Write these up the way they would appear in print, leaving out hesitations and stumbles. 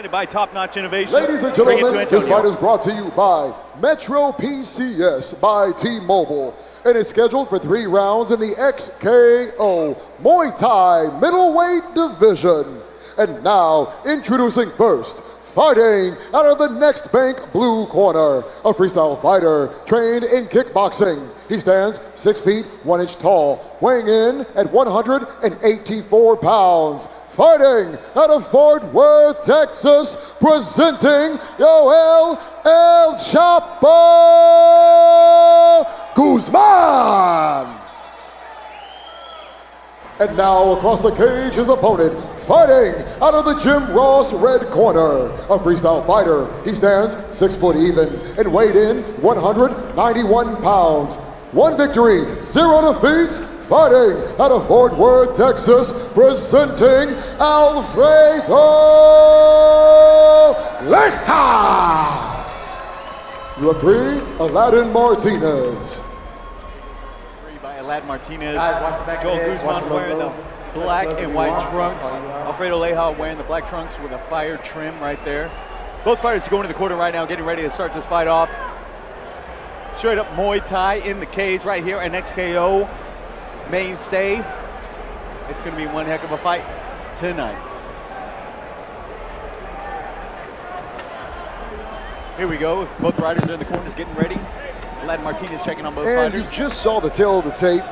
Presented by Top Notch Innovation. Ladies and gentlemen, this fight is brought to you by Metro PCS by T-Mobile. And it's scheduled for 3 rounds in the XKO Muay Thai middleweight division. And now, introducing first, fighting out of the next bank blue corner, a freestyle fighter trained in kickboxing. He stands 6 feet 1 inch tall, weighing in at 184 pounds. Fighting out of Fort Worth, Texas, presenting Yoel El Chapo Guzman. And now across the cage, his opponent, fighting out of the Jim Ross red corner, a freestyle fighter. He stands 6 foot even and weighed in 191 pounds. 1 victory, 0 defeats. Fighting out of Fort Worth, Texas, presenting Alfredo Leija. Referee, Aladdin Martinez. By Aladdin Martinez. Guys, watch the back Joel of the heads, Guzman wearing the black and white trunks. Yeah. Alfredo Leija wearing the black trunks with a fire trim right there. Both fighters going to the corner right now, getting ready to start this fight off. Straight up Muay Thai in the cage right here, an XKO mainstay. It's going to be one heck of a fight tonight. Here we go. Both riders are in the corners getting ready. Aladdin Martinez checking on both fighters. And you just saw the tail of the tape.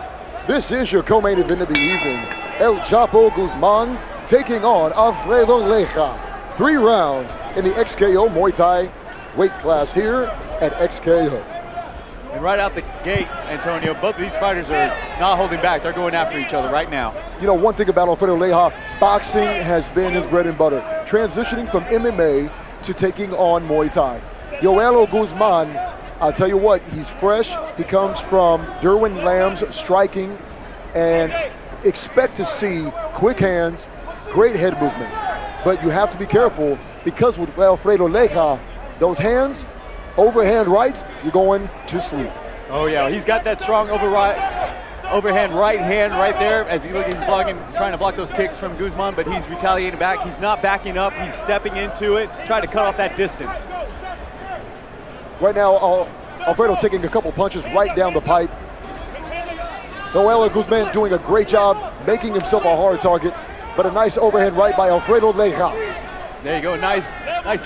This is your co-main event of the evening. El Chapo Guzman taking on Alfredo Leija. 3 rounds in the XKO Muay Thai weight class here at XKO. And right out the gate, Antonio, both of these fighters are not holding back. They're going after each other right now. You know, one thing about Alfredo Leija, boxing has been his bread and butter. Transitioning from MMA to taking on Muay Thai. Yoel Guzman, I'll tell you what, he's fresh. He comes from Derwin Lamb's striking, and expect to see quick hands, great head movement. But you have to be careful because with Alfredo Leija, those hands, overhand right, you're going to sleep. Oh yeah, he's got that strong overhand right hand right there as he's trying to block those kicks from Guzman, but he's retaliating back. He's not backing up, he's stepping into it, trying to cut off that distance. Right now, Alfredo taking a couple punches right down the pipe. Yoel Guzman doing a great job making himself a hard target, but a nice overhand right by Alfredo Leija. There you go, nice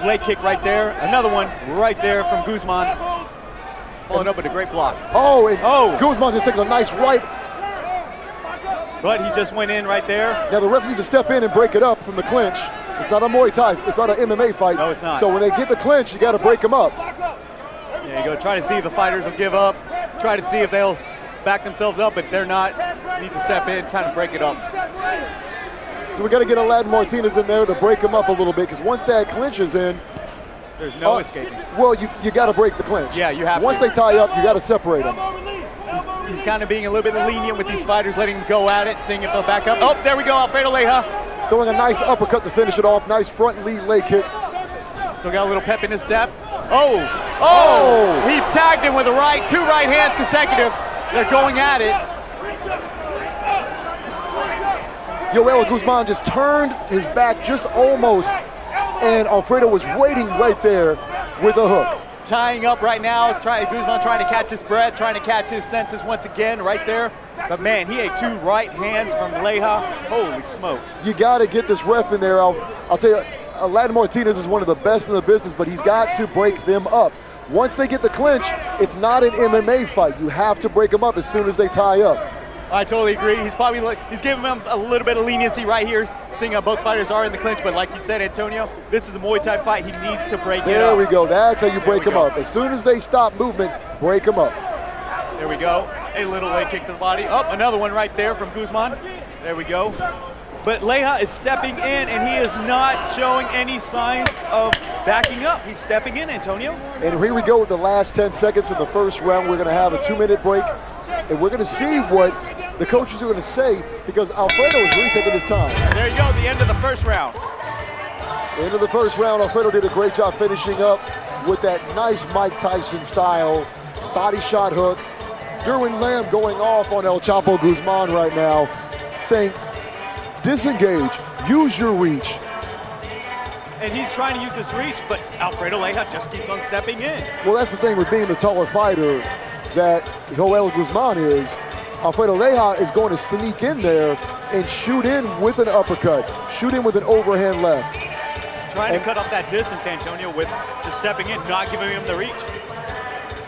leg kick right there. Another one right there from Guzman. Followed up with a great block. Guzman just takes a nice right. But he just went in right there. Now the ref needs to step in and break it up from the clinch. It's not a Muay Thai, it's not an MMA fight. No, it's not. So when they get the clinch, you got to break them up. There you go, try to see if the fighters will give up. Try to see if they'll back themselves up, but they're not. Need to step in, kind of break it up. So we got to get Aladdin Martinez in there to break him up a little bit, because once that clinch is in, there's no escaping. Well, you got to break the clinch. Yeah, you have Once to. they tie up, you got to separate them. He's kind of being a little bit lenient with these fighters, letting them go at it, seeing if they'll back up. Oh, there we go, Alfredo Leija. Throwing a nice uppercut to finish it off. Nice front lead leg kick. Still got a little pep in his step. Oh! He tagged him with a right, 2 right hands consecutive. They're going at it. Yoel Guzman just turned his back just almost, and Alfredo was waiting right there with a hook. Tying up right now, Guzman trying to catch his breath, trying to catch his senses once again right there. But man, he ate 2 right hands from Leija. Holy smokes. You got to get this ref in there. I'll tell you, Aladdin Martinez is one of the best in the business, but he's got to break them up. Once they get the clinch, it's not an MMA fight. You have to break them up as soon as they tie up. I totally agree. He's giving them a little bit of leniency right here, seeing how both fighters are in the clinch. But like you said, Antonio, this is a Muay Thai fight. He needs to break it up. There we go. That's how you break them up. As soon as they stop movement, break them up. There we go. A little leg kick to the body. Oh, another one right there from Guzman. There we go. But Leija is stepping in, and he is not showing any signs of backing up. He's stepping in, Antonio. And here we go with the last 10 seconds of the first round. We're going to have a 2-minute break, and we're going to see what the coaches are going to say, because Alfredo is really taking his time. And there you go, the end of the first round. End of the first round, Alfredo did a great job finishing up with that nice Mike Tyson style body shot hook. Derwin Lamb going off on El Chapo Guzman right now, saying, disengage, use your reach. and he's trying to use his reach, but Alfredo Leija just keeps on stepping in. Well, that's the thing with being the taller fighter that Joel Guzman is. Alfredo Leija is going to sneak in there and shoot in with an uppercut, shoot in with an overhand left. Trying to cut off that distance, Antonio, with just stepping in, not giving him the reach.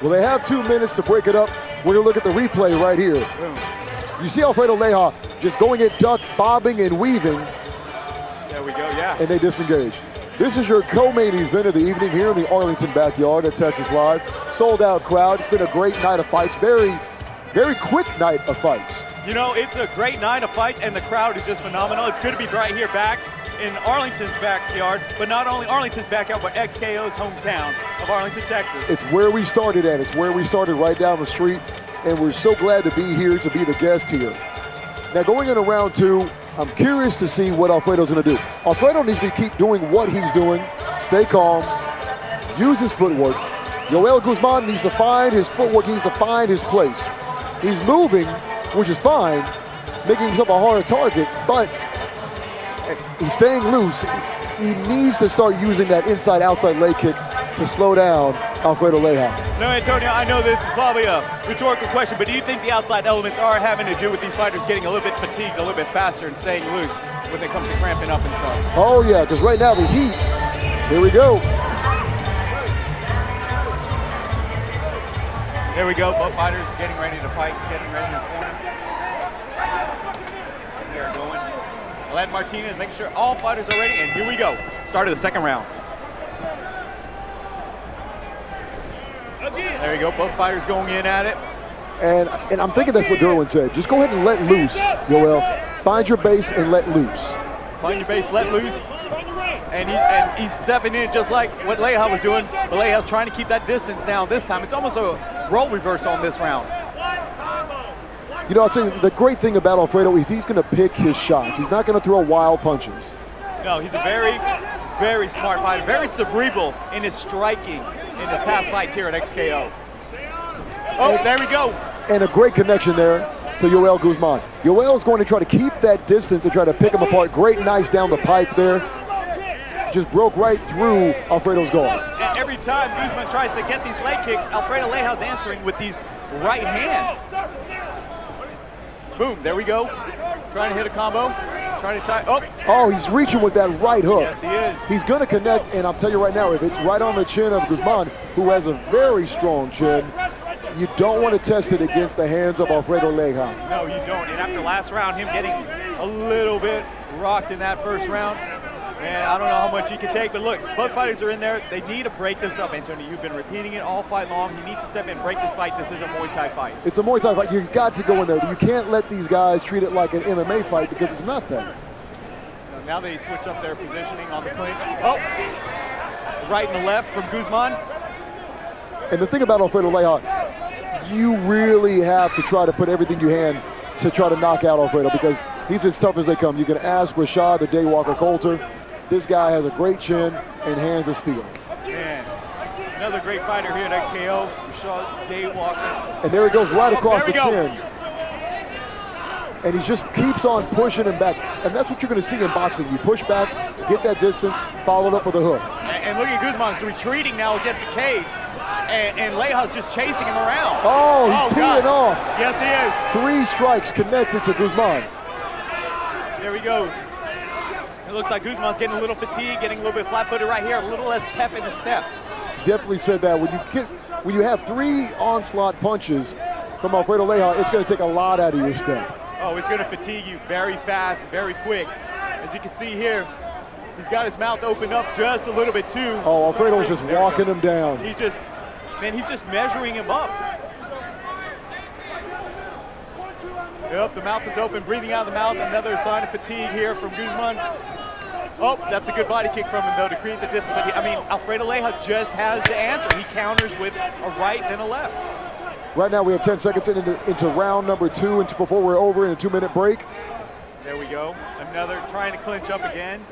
Well, they have 2 minutes to break it up. We're going to look at the replay right here. Boom. You see Alfredo Leija just going at duck, bobbing and weaving. There we go, yeah. And they disengage. This is your co-main event of the evening here in the Arlington backyard at Texas Live. Sold out crowd. It's been a great night of fights. Very, very quick night of fights. You know, it's a great night of fights, and the crowd is just phenomenal. It's good to be right here back in Arlington's backyard, but not only Arlington's backyard, but XKO's hometown of Arlington, Texas. It's where we started at. It's where we started, right down the street, and we're so glad to be here, to be the guest here. Now, going into round 2, I'm curious to see what Alfredo's going to do. Alfredo needs to keep doing what he's doing, stay calm, use his footwork. Joel Guzman needs to find his footwork, he needs to find his place. He's moving, which is fine, making himself a harder target, but he's staying loose. He needs to start using that inside-outside leg kick to slow down Alfredo Leija. No, Antonio, I know this is probably a rhetorical question, but do you think the outside elements are having to do with these fighters getting a little bit fatigued, a little bit faster, and staying loose when it comes to cramping up and stuff? Oh yeah, because right now the heat, here we go. There we go, both fighters getting ready to fight, getting ready to corner. They're going. Alain Martinez, making sure all fighters are ready, and here we go. Start of the second round. There you go, both fighters going in at it. And I'm thinking that's what Derwin said. Just go ahead and let loose, Joel. Find your base and let loose. Find your base, let loose. And he's stepping in just like what Leija was doing. But Leija's trying to keep that distance down this time. It's almost a role reversal on this round. You know, I'll tell you, the great thing about Alfredo is he's going to pick his shots. He's not going to throw wild punches. No, he's a very, very smart fighter. Very cerebral in his striking in his past fights here at XKO. Oh, there we go. And a great connection there to Joel Guzman. Joel's going to try to keep that distance and try to pick him apart. Great nice down the pipe there. Just broke right through Alfredo's guard. And every time Guzman tries to get these leg kicks, Alfredo Leija's answering with these right hands. Boom, there we go. Trying to hit a combo. Trying to tie. Oh, he's reaching with that right hook. Yes, he is. He's going to connect, and I'll tell you right now, if it's right on the chin of Guzman, who has a very strong chin, you don't want to test it against the hands of Alfredo Leija. No, you don't. And after last round, him getting a little bit rocked in that first round, man, I don't know how much he can take, but look, both fighters are in there. They need to break this up, Antonio. You've been repeating it all fight long. He needs to step in, break this fight. This is a Muay Thai fight. It's a Muay Thai fight. You've got to go in there. You can't let these guys treat it like an MMA fight because it's not that. Now they switch up their positioning on the clinch. Oh, right and the left from Guzman. And the thing about Alfredo Leija, you really have to try to put everything you can to try to knock out Alfredo because he's as tough as they come. You can ask Rashad the Daywalker Coulter. This guy has a great chin and hands of steel. Man, another great fighter here at XKO, Rashad Daywalker. And there he goes right across the chin. And he just keeps on pushing him back. And that's what you're going to see in boxing. You push back, get that distance, followed up with a hook. And look at Guzman, he's retreating now against the cage. And Leija's just chasing him around. Oh, he's teeing off. Yes, he is. 3 strikes connected to Guzman. There he goes. It looks like Guzman's getting a little fatigued, getting a little bit flat-footed right here, a little less pep in the step. Definitely said that. When you have 3 onslaught punches from Alfredo Leija, it's going to take a lot out of your step. Oh, it's going to fatigue you very fast, very quick. As you can see here, he's got his mouth opened up just a little bit too. Oh, Alfredo's just walking him down. He's just measuring him up. Yep, the mouth is open, breathing out of the mouth. Another sign of fatigue here from Guzman. Oh, that's a good body kick from him though to create the distance. But Alfredo Leija just has the answer. He counters with a right and a left. Right now we have 10 seconds into round number 2 and before we're over in a 2-minute break. There we go. Another trying to clinch up again.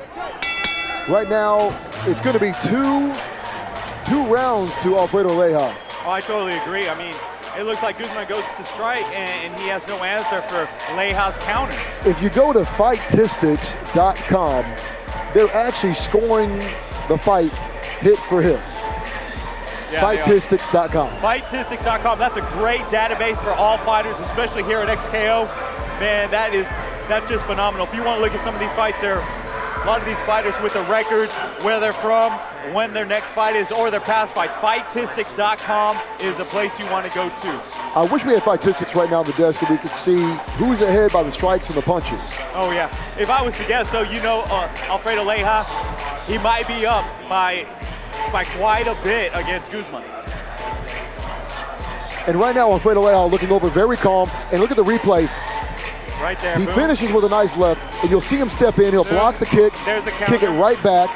Right now it's going to be two rounds to Alfredo Leija. Oh, I totally agree. It looks like Guzman goes to strike and he has no answer for Leija's counter. If you go to fightistics.com, they're actually scoring the fight hit for hit. Yeah, Fightistics.com. Fightistics.com. That's a great database for all fighters, especially here at XKO. Man, that's just phenomenal. If you want to look at some of these fights, there are a lot of these fighters with their records, where they're from, when their next fight is, or their past fights. Fightistics.com is a place you want to go to. I wish we had Fightistics right now on the desk so we could see who's ahead by the strikes and the punches. Oh yeah. If I was to guess, though, you know, Alfredo Leija, he might be up by quite a bit against Guzman. And right now, Alfredo Leija looking over very calm. And look at the replay. Right there. He boom. Finishes with a nice left, and you'll see him step in. He'll block the kick, There's a kick it counter. right back,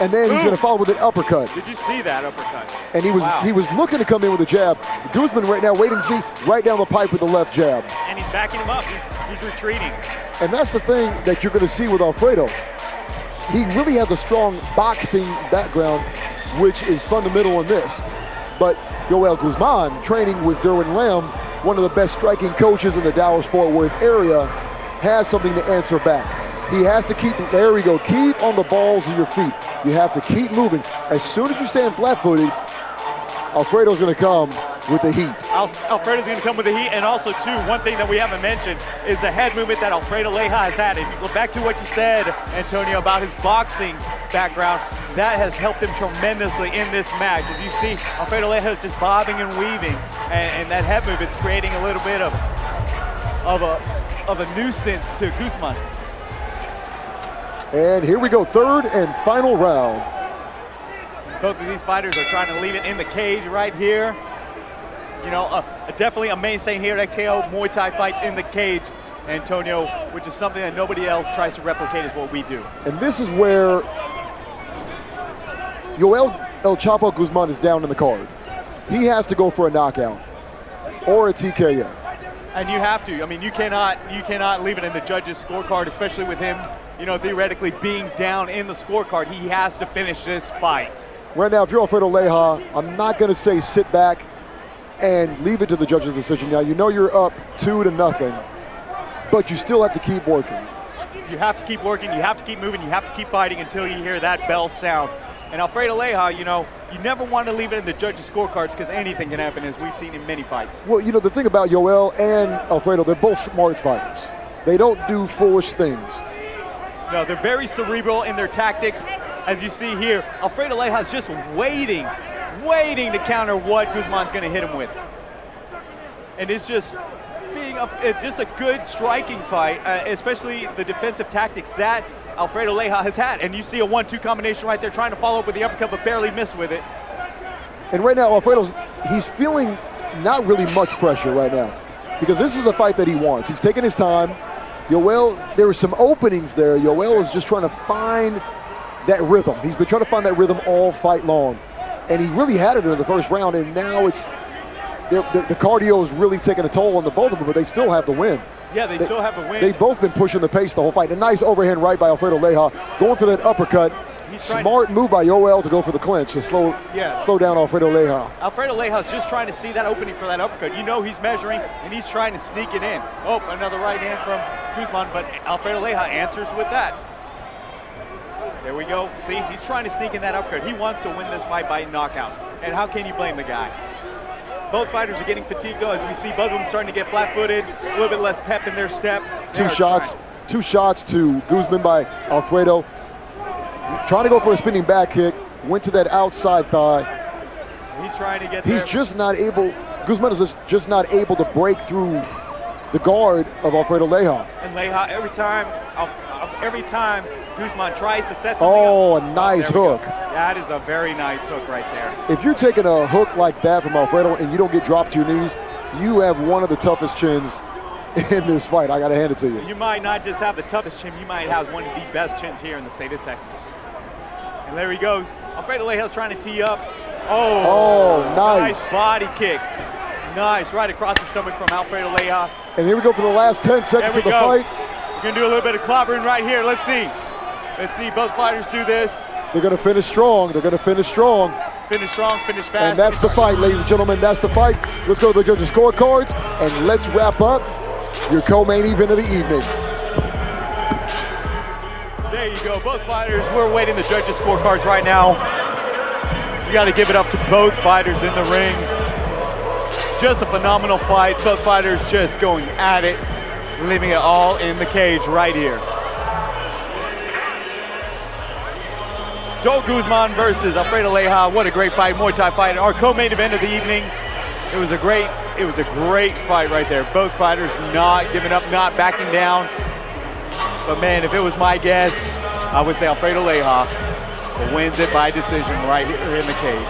and then he's going to follow with an uppercut. Did you see that uppercut? And he was looking to come in with a jab. Guzman right now waiting to see right down the pipe with the left jab. And he's backing him up. He's retreating. And that's the thing that you're going to see with Alfredo. He really has a strong boxing background, which is fundamental in this. But Yoel Guzman, training with Derwin Lamb, one of the best striking coaches in the Dallas-Fort Worth area, has something to answer back. He has to keep, there we go, keep on the balls of your feet. You have to keep moving. As soon as you stand flat-footed, Alfredo's going to come with the heat. Alfredo's going to come with the heat, and also, too, one thing that we haven't mentioned is the head movement that Alfredo Leija has had. If you go back to what you said, Antonio, about his boxing background, that has helped him tremendously in this match. As you see, Alfredo Leija is just bobbing and weaving, and that head movement's creating a little bit of a nuisance to Guzman. And here we go, third and final round. Both of these fighters are trying to leave it in the cage right here. You know, definitely a mainstay here at XKO, Muay Thai fights in the cage, Antonio, which is something that nobody else tries to replicate is what we do. And this is where Yoel El Chapo Guzman is down in the card. He has to go for a knockout or a TKO. And you have to. I mean, you cannot leave it in the judges' scorecard, especially with him, you know, theoretically being down in the scorecard. He has to finish this fight. Right now, if you're Alfredo Leija, I'm not going to say sit back and leave it to the judges' decision. Now, you know you're up 2-0, but you still have to keep working. You have to keep working, you have to keep moving, you have to keep fighting until you hear that bell sound. And Alfredo Leija, you know, you never want to leave it in the judges' scorecards because anything can happen, as we've seen in many fights. Well, you know, the thing about Yoel and Alfredo, they're both smart fighters. They don't do foolish things. No, they're very cerebral in their tactics. As you see here, Alfredo Leija is just waiting to counter what Guzman's going to hit him with. And it's just it's a good striking fight, especially the defensive tactics that Alfredo Leija has had. And you see a 1-2 combination right there, trying to follow up with the uppercut, but barely missed with it. And right now, he's feeling not really much pressure right now because this is the fight that he wants. He's taking his time. Yoel, there were some openings there. Yoel is just trying to find that rhythm. He's been trying to find that rhythm all fight long. And he really had it in the first round, and now it's the cardio is really taking a toll on the both of them, but they still have the win. Yeah, they still have the win. They've both been pushing the pace the whole fight. A nice overhand right by Alfredo Leija, going for that uppercut. Smart move by Yoel to go for the clinch to slow down Alfredo Leija. Alfredo Leija is just trying to see that opening for that uppercut. You know he's measuring, and he's trying to sneak it in. Oh, another right hand from Guzman, but Alfredo Leija answers with that. There we go. See, he's trying to sneak in that uppercut. He wants to win this fight by knockout. And how can you blame the guy? Both fighters are getting fatigued, though, as we see both of them starting to get flat-footed, a little bit less pep in their step. Two shots to Guzman by Alfredo. Trying to go for a spinning back kick, went to that outside thigh. He's trying to get there. He's just not able, Guzman is just not able to break through the guard of Alfredo Leija. And Leija, every time Guzman tries to set something up. A nice hook. That is a very nice hook right there. If you're taking a hook like that from Alfredo and you don't get dropped to your knees, you have one of the toughest chins in this fight. I got to hand it to you. You might not just have the toughest chin, you might have one of the best chins here in the state of Texas. And there he goes. Alfredo Leija's trying to tee up. Oh, nice body kick. Nice, right across the stomach from Alfredo Leija. And here we go for the last 10 seconds of the fight. We're going to do a little bit of clobbering right here. Let's see. Let's see both fighters do this. They're going to finish strong. They're going to finish strong. Finish strong, finish fast. And that's the fight, ladies and gentlemen. That's the fight. Let's go to the judges' scorecards, and let's wrap up your co-main event of the evening. There you go, both fighters. We're waiting the judges' scorecards right now. You got to give it up to both fighters in the ring. Just a phenomenal fight. Both fighters just going at it, leaving it all in the cage right here. Joel Guzman versus Alfredo Leija. What a great fight, Muay Thai fight. Our co-main event of the evening. It was a great fight right there. Both fighters not giving up, not backing down. But man, if it was my guess, I would say Alfredo Leija wins it by decision right here in the cage.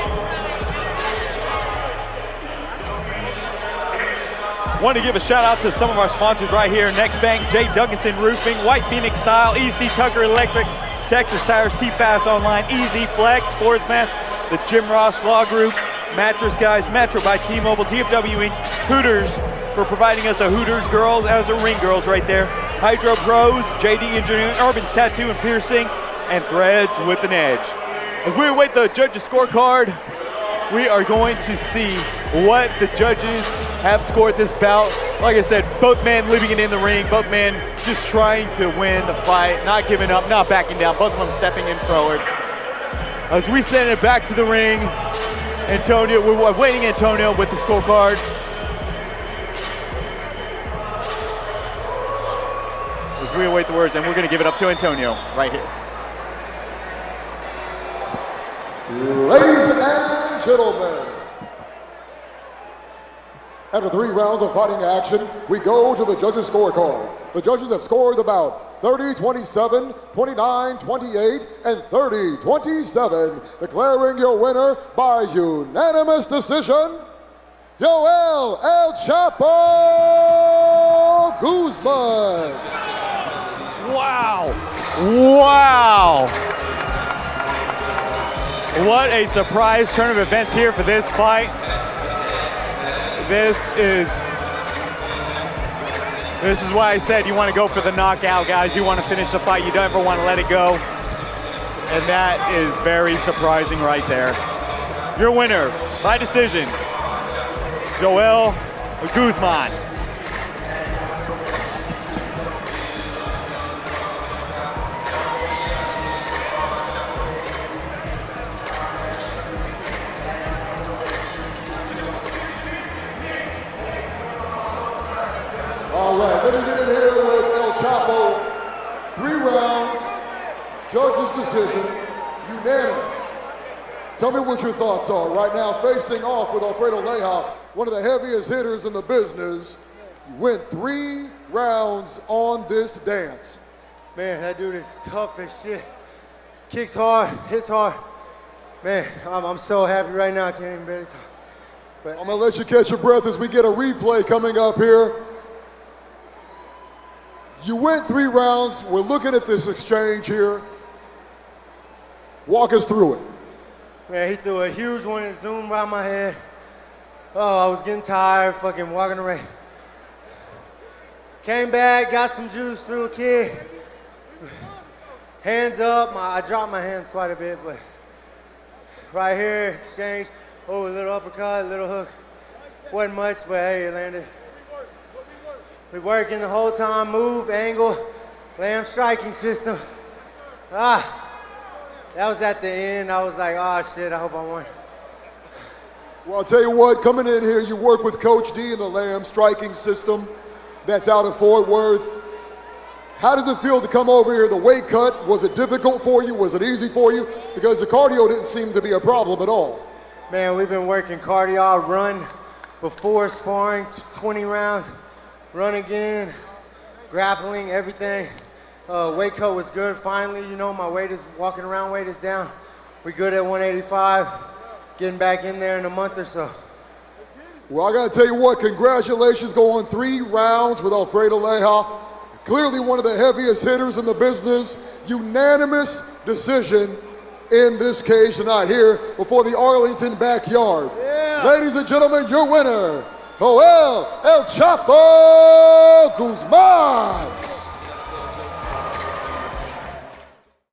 Want to give a shout out to some of our sponsors right here. Next Bank, J. Duncanson Roofing, White Phoenix Style, EC Tucker Electric, Texas Tires, T-Fast Online, Easy Flex, Sports Mask, the Jim Ross Law Group, Mattress Guys, Metro by T-Mobile, DFW Inc., Hooters for providing us a Hooters Girls as a ring girls right there. Hydro Pros, JD Engineering, Urban's Tattoo and Piercing, and Threads with an Edge. As we await the judges' scorecard, we are going to see what the judges have scored this bout. Like I said, both men leaving it in the ring, both men just trying to win the fight, not giving up, not backing down, both of them stepping in forward. As we send it back to the ring, Antonio, we're waiting Antonio with the scorecard. As we await the words, and we're going to give it up to Antonio right here. Ladies and gentlemen, after 3 rounds of fighting action, we go to the judges' scorecard. The judges have scored the bout 30-27, 29-28, and 30-27, declaring your winner by unanimous decision, Joel El Chapo Guzman. Wow. Wow. What a surprise turn of events here for this fight. This is why I said you want to go for the knockout, guys. You want to finish the fight. You don't ever want to let it go. And that is very surprising right there. Your winner by decision, Joel Guzman. All right, let me get in here with El Chapo. 3 rounds, judge's decision, unanimous. Tell me what your thoughts are right now, facing off with Alfredo Leija, one of the heaviest hitters in the business. You went 3 rounds on this dance. Man, that dude is tough as shit. Kicks hard, hits hard. Man, I'm so happy right now, I can't even barely talk. But I'm gonna let you catch your breath as we get a replay coming up here. You went 3 rounds. We're looking at this exchange here. Walk us through it. man, he threw a huge one and zoomed by my head. Oh, I was getting tired, fucking walking around. Came back, got some juice, threw a kick. Hands up, I dropped my hands quite a bit, but right here, exchange. Oh, a little uppercut, a little hook. Wasn't much, but hey, it landed. We working the whole time, move, angle, lamb striking system. That was at the end. I was like, oh shit, I hope I won. Well, I'll tell you what, coming in here, you work with Coach D in the lamb striking system that's out of Fort Worth. How does it feel to come over here? The weight cut, was it difficult for you? Was it easy for you? Because the cardio didn't seem to be a problem at all. Man, we've been working cardio. I run before sparring, 20 rounds, run again, grappling, everything. Weight cut was good. Finally, you know, my weight is, walking around weight is down. We're good at 185, getting back in there in a month or so. Well, I gotta tell you what, congratulations, going 3 rounds with Alfredo Leija. Clearly one of the heaviest hitters in the business. Unanimous decision in this cage tonight here before the Arlington backyard. Yeah. Ladies and gentlemen, your winner, Joel El Chapo Guzman.